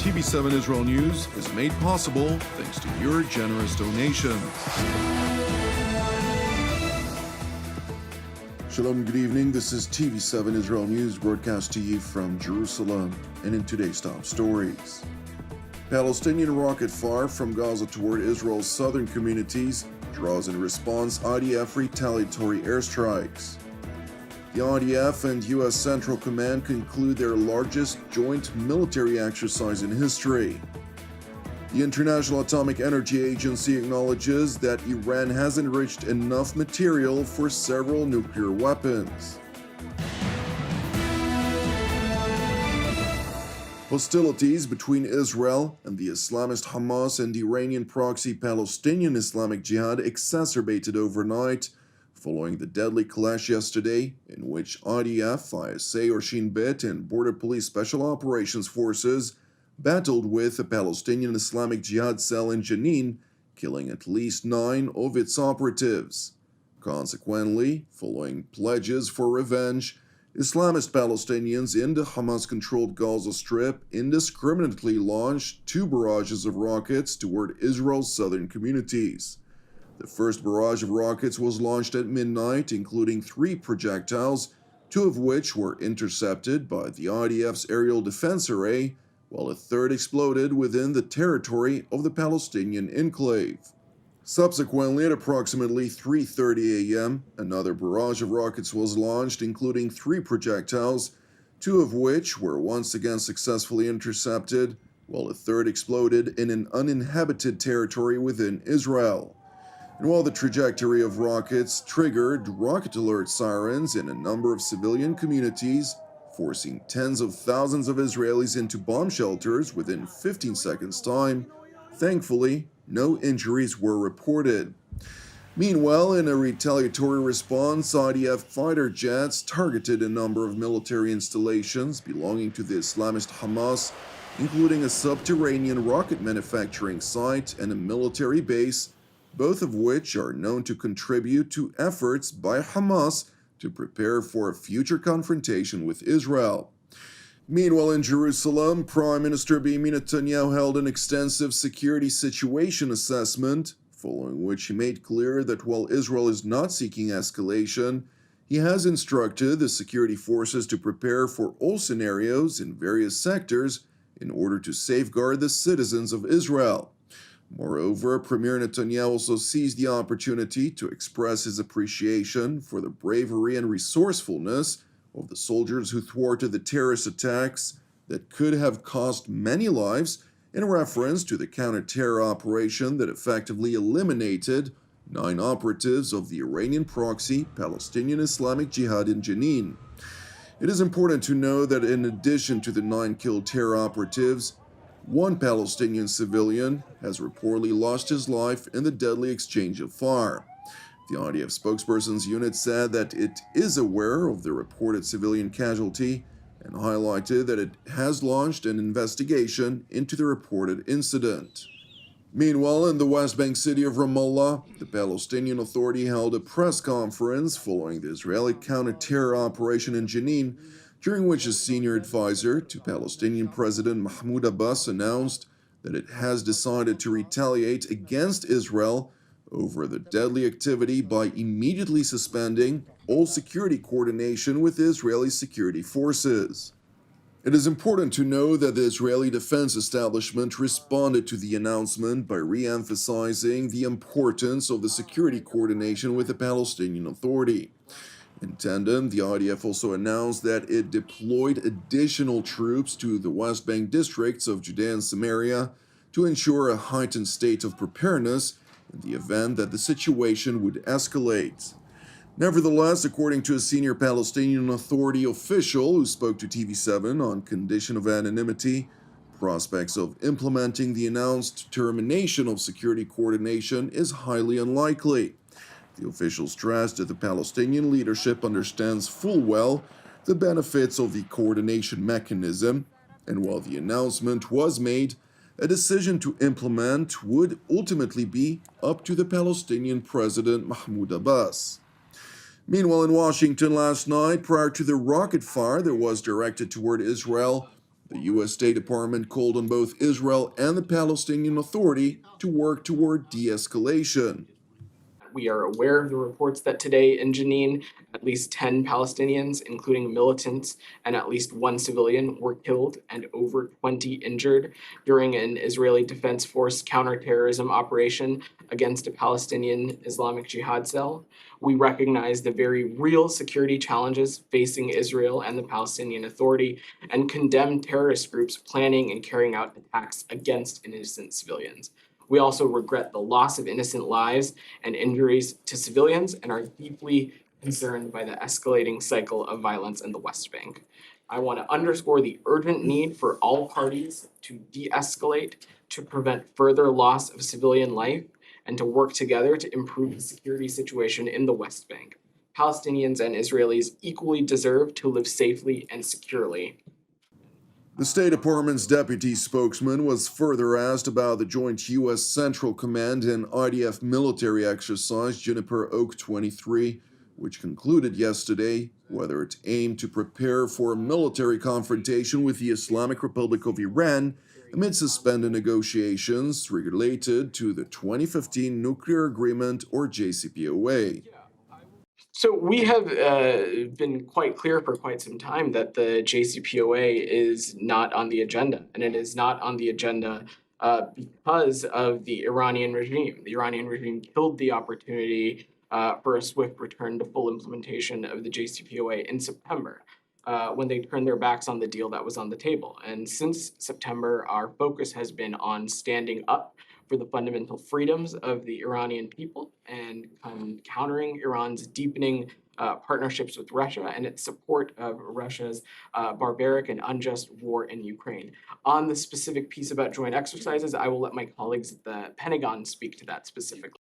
TV7 Israel News is made possible thanks to your generous donations. Shalom, good evening. This is TV7 Israel News, broadcast to you from Jerusalem. And in today's top stories, Palestinian rocket fire from Gaza toward Israel's southern communities draws in response IDF retaliatory airstrikes. The IDF and U.S. Central Command conclude their largest joint military exercise in history. The International Atomic Energy Agency acknowledges that Iran has enriched enough material for several nuclear weapons. Hostilities between Israel and the Islamist Hamas and Iranian proxy Palestinian Islamic Jihad exacerbated overnight following the deadly clash yesterday in which IDF, ISA or Shin Bet, and Border Police Special Operations Forces battled with a Palestinian Islamic Jihad cell in Jenin, killing at least 9 of its operatives. Consequently, following pledges for revenge, Islamist Palestinians in the Hamas-controlled Gaza Strip indiscriminately launched 2 barrages of rockets toward Israel's southern communities. The first barrage of rockets was launched at midnight, including 3 projectiles, 2 of which were intercepted by the IDF's aerial defense array, while a third exploded within the territory of the Palestinian enclave. Subsequently, at approximately 3:30 a.m., another barrage of rockets was launched, including 3 projectiles, 2 of which were once again successfully intercepted, while a third exploded in an uninhabited territory within Israel. And while the trajectory of rockets triggered rocket alert sirens in a number of civilian communities, forcing tens of thousands of Israelis into bomb shelters within 15 seconds' time, thankfully, no injuries were reported. Meanwhile, in a retaliatory response, IDF fighter jets targeted a number of military installations belonging to the Islamist Hamas, including a subterranean rocket manufacturing site and a military base, both of which are known to contribute to efforts by Hamas to prepare for a future confrontation with Israel. Meanwhile, in Jerusalem, Prime Minister Benjamin Netanyahu held an extensive security situation assessment, following which he made clear that while Israel is not seeking escalation, he has instructed the security forces to prepare for all scenarios in various sectors in order to safeguard the citizens of Israel. Moreover, Premier Netanyahu also seized the opportunity to express his appreciation for the bravery and resourcefulness of the soldiers who thwarted the terrorist attacks that could have cost many lives, in reference to the counter-terror operation that effectively eliminated 9 operatives of the Iranian proxy Palestinian Islamic Jihad in Jenin. It is important to know that in addition to the 9 killed terror operatives, 1 Palestinian civilian has reportedly lost his life in the deadly exchange of fire. The IDF spokesperson's unit said that it is aware of the reported civilian casualty and highlighted that it has launched an investigation into the reported incident. Meanwhile, in the West Bank city of Ramallah, the Palestinian Authority held a press conference following the Israeli counter-terror operation in Jenin, during which a senior advisor to Palestinian President Mahmoud Abbas announced that it has decided to retaliate against Israel over the deadly activity by immediately suspending all security coordination with Israeli security forces. It is important to know that the Israeli defense establishment responded to the announcement by re-emphasizing the importance of the security coordination with the Palestinian Authority. In tandem, the IDF also announced that it deployed additional troops to the West Bank districts of Judea and Samaria to ensure a heightened state of preparedness in the event that the situation would escalate. Nevertheless, according to a senior Palestinian Authority official who spoke to TV7 on condition of anonymity, prospects of implementing the announced termination of security coordination is highly unlikely. The official stressed that the Palestinian leadership understands full well the benefits of the coordination mechanism, and while the announcement was made, a decision to implement would ultimately be up to the Palestinian President Mahmoud Abbas. Meanwhile, in Washington last night, prior to the rocket fire that was directed toward Israel, The U.S. State Department called on both Israel and the Palestinian Authority to work toward de-escalation. We are aware of the reports that today in Jenin, at least 10 Palestinians, including militants and at least one civilian, were killed and over 20 injured during an Israeli Defense Force counterterrorism operation against a Palestinian Islamic Jihad cell. We recognize the very real security challenges facing Israel and the Palestinian Authority and condemn terrorist groups planning and carrying out attacks against innocent civilians. We also regret the loss of innocent lives and injuries to civilians and are deeply concerned by the escalating cycle of violence in the West Bank. I want to underscore the urgent need for all parties to de-escalate, to prevent further loss of civilian life, and to work together to improve the security situation in the West Bank. Palestinians and Israelis equally deserve to live safely and securely. The State Department's deputy spokesman was further asked about the joint U.S. Central Command and IDF military exercise Juniper Oak 23, which concluded yesterday, whether it aimed to prepare for a military confrontation with the Islamic Republic of Iran amid suspended negotiations related to the 2015 nuclear agreement or JCPOA. So we have been quite clear for quite some time that the JCPOA is not on the agenda, and it is not on the agenda because of the Iranian regime. The Iranian regime killed the opportunity for a swift return to full implementation of the JCPOA in September, when they turned their backs on the deal that was on the table. And since September, our focus has been on standing up for the fundamental freedoms of the Iranian people and countering Iran's deepening partnerships with Russia and its support of Russia's barbaric and unjust war in Ukraine. On the specific piece about joint exercises, I will let my colleagues at the Pentagon speak to that specifically.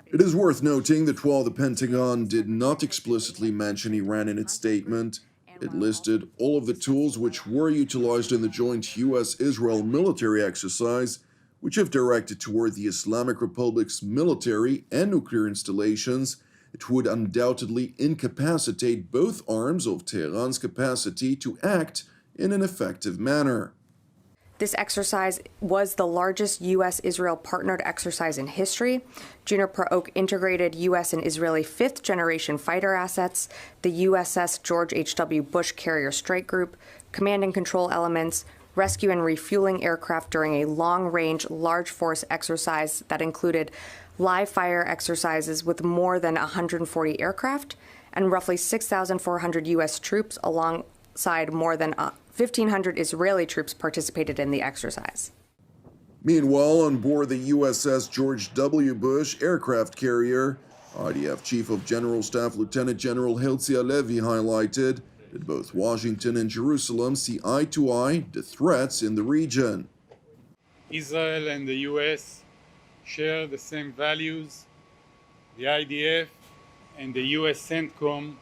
It is worth noting that while the Pentagon did not explicitly mention Iran in its statement, it listed all of the tools which were utilized in the joint U.S.-Israel military exercise, which, if directed toward the Islamic Republic's military and nuclear installations, it would undoubtedly incapacitate both arms of Tehran's capacity to act in an effective manner. This exercise was the largest U.S.-Israel partnered exercise in history. Juniper Oak integrated U.S. and Israeli fifth-generation fighter assets, the USS George H.W. Bush Carrier Strike Group, command and control elements, rescue and refueling aircraft during a long-range, large-force exercise that included live fire exercises with more than 140 aircraft, and roughly 6,400 U.S. troops alongside more than 1,500 Israeli troops participated in the exercise. Meanwhile, on board the USS George W. Bush aircraft carrier, IDF Chief of General Staff Lieutenant General Herzi Halevi highlighted that both Washington and Jerusalem see eye to eye the threats in the region. Israel and the U.S. share the same values. The IDF and the U.S. CENTCOM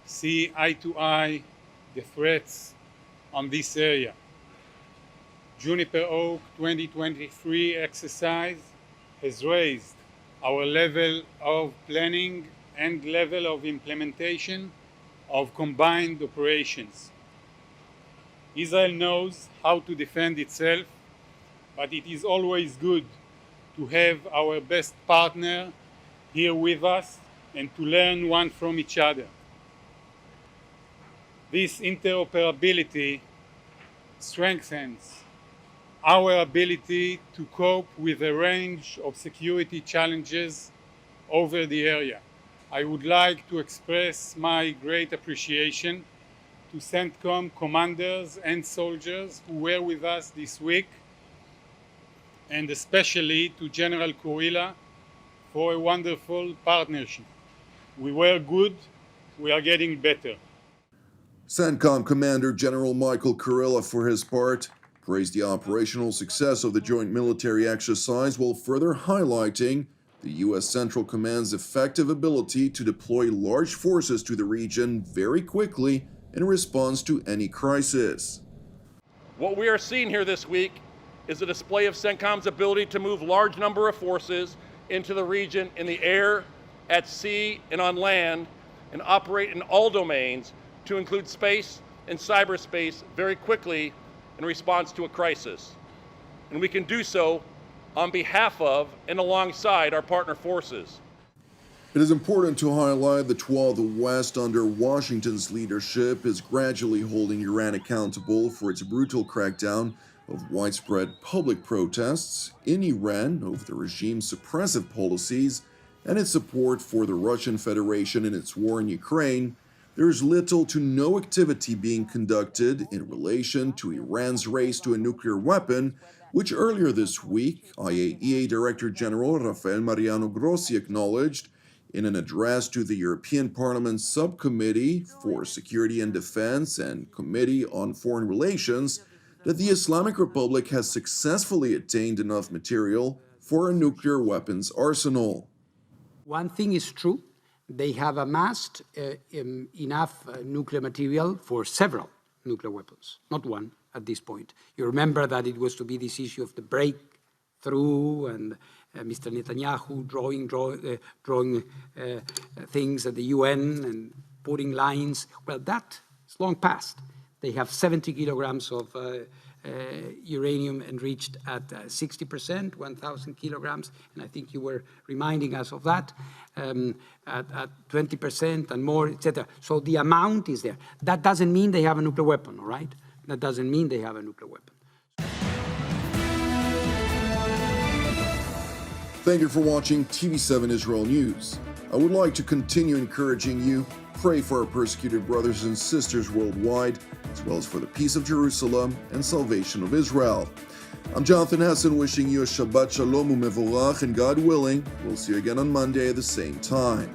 see eye to eye the threats on this area. Juniper Oak 2023 exercise has raised our level of planning and level of implementation of combined operations. Israel knows how to defend itself, but it is always good to have our best partner here with us and to learn one from each other. This interoperability strengthens our ability to cope with a range of security challenges over the area. I would like to express my great appreciation to CENTCOM commanders and soldiers who were with us this week, and especially to General Kurila for a wonderful partnership. We were good, we are getting better. CENTCOM Commander General Michael Kurila, for his part, praised the operational success of the joint military exercise while further highlighting the U.S. Central Command's effective ability to deploy large forces to the region very quickly in response to any crisis. What we are seeing here this week is a display of CENTCOM's ability to move large number of forces into the region in the air, at sea, and on land, and operate in all domains to include space and cyberspace very quickly in response to a crisis. And we can do so on behalf of and alongside our partner forces. It is important to highlight that while the West, under Washington's leadership, is gradually holding Iran accountable for its brutal crackdown of widespread public protests in Iran over the regime's suppressive policies and its support for the Russian Federation in its war in Ukraine, there is little to no activity being conducted in relation to Iran's race to a nuclear weapon, which earlier this week, IAEA Director General Rafael Mariano Grossi acknowledged in an address to the European Parliament's Subcommittee for Security and Defense and Committee on Foreign Relations that the Islamic Republic has successfully attained enough material for a nuclear weapons arsenal. One thing is true, they have amassed enough nuclear material for several nuclear weapons, not one at this point. You remember that it was to be this issue of the breakthrough and Mr. Netanyahu drawing things at the UN and putting lines. Well, that is long past. They have 70 kilograms of uranium enriched at 60%, 1,000 kilograms, and I think you were reminding us of that, at 20% and more, etc. So the amount is there. That doesn't mean they have a nuclear weapon, all right? That doesn't mean they have a nuclear weapon. Thank you for watching TV7 Israel News. I would like to continue encouraging you, pray for our persecuted brothers and sisters worldwide, as well as for the peace of Jerusalem and salvation of Israel. I'm Jonathan Hessen wishing you a Shabbat Shalom u'mevorach, and God willing, we'll see you again on Monday at the same time.